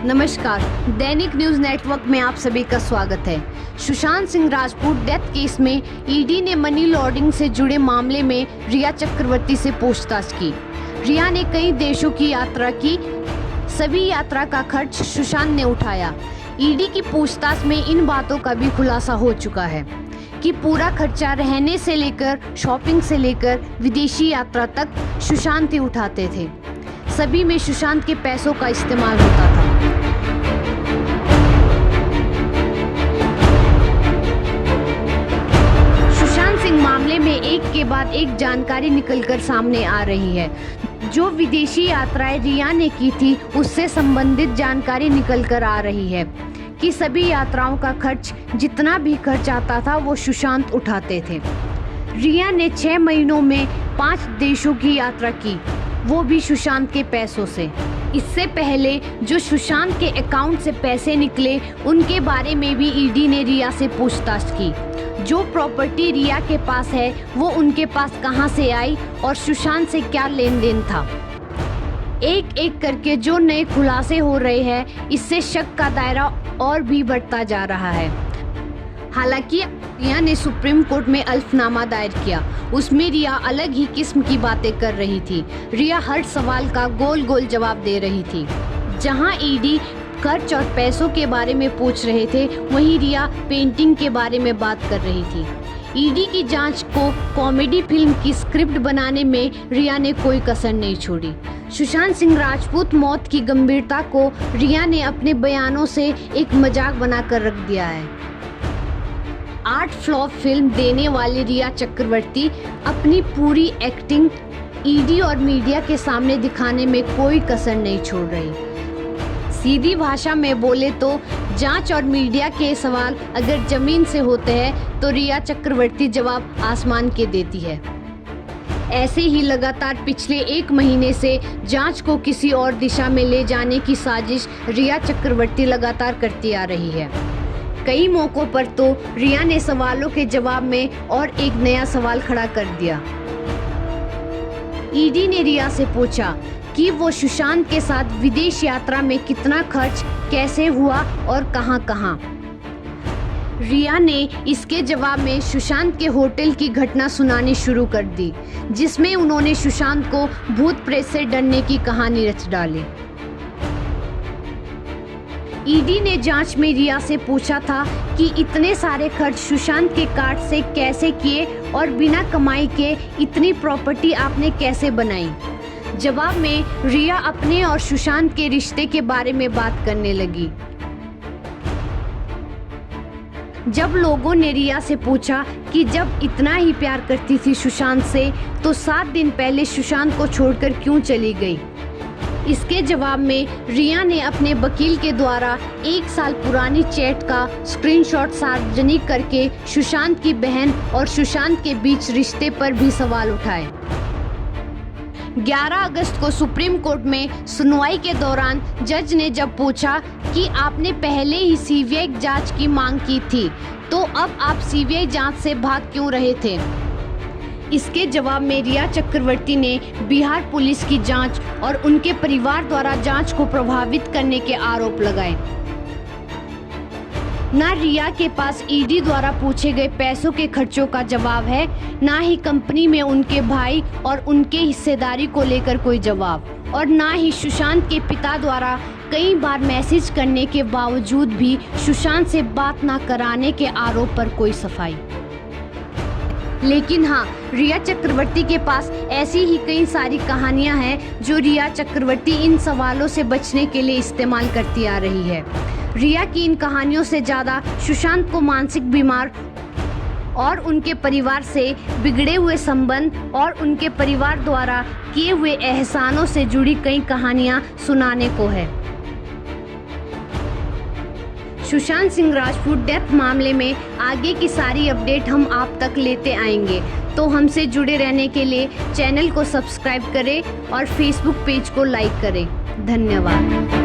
नमस्कार, दैनिक news network में आप सभी का स्वागत है। सुशांत सिंह राजपूत डेथ केस में ईडी ने मनी लॉन्ड्रिंग से जुड़े मामले में रिया चक्रवर्ती से पूछताछ की। रिया ने कई देशों की यात्रा की, सभी यात्रा का खर्च सुशांत ने उठाया। ईडी की पूछताछ में इन बातों का भी खुलासा हो चुका है कि पूरा खर्चा रहने से लेकर शॉपिंग से लेकर विदेशी यात्रा तक सुशांत ही उठाते थे। सभी में सुशांत के पैसों का इस्तेमाल होता था। सुशांत सिंह मामले में एक के बाद एक जानकारी निकलकर सामने आ रही है। जो विदेशी यात्राएं रिया ने की थी उससे संबंधित जानकारी निकलकर आ रही है कि सभी यात्राओं का खर्च जितना भी खर्च आता था वो सुशांत उठाते थे। रिया ने 6 महीनों में 5 देशों की यात्रा की, वो भी सुशांत के पैसों से। इससे पहले जो सुशांत के अकाउंट से पैसे निकले उनके बारे में भी ईडी ने रिया से पूछताछ की। जो प्रॉपर्टी रिया के पास है वो उनके पास कहां से आई और सुशांत से क्या लेन देन था। एक एक करके जो नए खुलासे हो रहे हैं, इससे शक का दायरा और भी बढ़ता जा रहा है। हालांकि रिया ने सुप्रीम कोर्ट में अल्फनामा दायर किया, उसमें रिया अलग ही किस्म की बातें कर रही थी। रिया हर सवाल का गोल गोल जवाब दे रही थी। जहां ईडी खर्च और पैसों के बारे में पूछ रहे थे, वहीं रिया पेंटिंग के बारे में बात कर रही थी। ईडी की जांच को कॉमेडी फिल्म की स्क्रिप्ट बनाने में रिया ने कोई कसर नहीं छोड़ी। सुशांत सिंह राजपूत मौत की गंभीरता को रिया ने अपने बयानों से एक मजाक बनाकर रख दिया है। 8 फ्लॉप फिल्म देने वाली रिया चक्रवर्ती अपनी पूरी एक्टिंग ईडी और मीडिया के सामने दिखाने में कोई कसर नहीं छोड़ रही। सीधी भाषा में बोले तो जांच और मीडिया के सवाल अगर जमीन से होते हैं तो रिया चक्रवर्ती जवाब आसमान के देती है। ऐसे ही लगातार पिछले 1 महीने से जांच को किसी और दिशा में ले जाने की साजिश रिया चक्रवर्ती लगातार करती आ रही है। कई मौकों पर तो रिया ने सवालों के जवाब में और एक नया सवाल खड़ा कर दिया। ईडी ने रिया से पूछा कि वो सुशांत के साथ विदेश यात्रा में कितना खर्च कैसे हुआ और कहां-कहां। रिया ने इसके जवाब में सुशांत के होटल की घटना सुनानी शुरू कर दी, जिसमें उन्होंने सुशांत को भूत प्रेत से डरने की कहानी रच डाली। ईडी ने जांच में रिया से पूछा था कि इतने सारे खर्च सुशांत के कार्ड से कैसे किए और बिना कमाई के इतनी प्रॉपर्टी आपने कैसे बनाई। जवाब में रिया अपने और सुशांत के रिश्ते के बारे में बात करने लगी। जब लोगों ने रिया से पूछा कि जब इतना ही प्यार करती थी सुशांत से तो 7 दिन पहले सुशांत को छोड़कर क्यों चली गई। इसके जवाब में रिया ने अपने वकील के द्वारा 1 साल पुरानी चैट का स्क्रीनशॉट सार्वजनिक करके सुशांत की बहन और सुशांत के बीच रिश्ते पर भी सवाल उठाए। 11 अगस्त को सुप्रीम कोर्ट में सुनवाई के दौरान जज ने जब पूछा कि आपने पहले ही सीबीआई जांच की मांग की थी, तो अब आप सीबीआई जांच से भाग क्यों रहे थे। इसके जवाब में रिया चक्रवर्ती ने बिहार पुलिस की जांच और उनके परिवार द्वारा जांच को प्रभावित करने के आरोप लगाए। ना रिया के पास ईडी द्वारा पूछे गए पैसों के खर्चों का जवाब है, ना ही कंपनी में उनके भाई और उनके हिस्सेदारी को लेकर कोई जवाब, और ना ही सुशांत के पिता द्वारा कई बार मैसेज करने के बावजूद भी सुशांत से बात ना कराने के आरोप पर कोई सफाई। लेकिन हाँ, रिया चक्रवर्ती के पास ऐसी ही कई सारी कहानियां हैं जो रिया चक्रवर्ती इन सवालों से बचने के लिए इस्तेमाल करती आ रही है। रिया की इन कहानियों से ज़्यादा सुशांत को मानसिक बीमार और उनके परिवार से बिगड़े हुए संबंध और उनके परिवार द्वारा किए हुए एहसानों से जुड़ी कई कहानियां सुनाने को है। सुशांत सिंह राजपूत डेथ मामले में आगे की सारी अपडेट हम आप तक लेते आएंगे, तो हमसे जुड़े रहने के लिए चैनल को सब्सक्राइब करें और फेसबुक पेज को लाइक करें। धन्यवाद।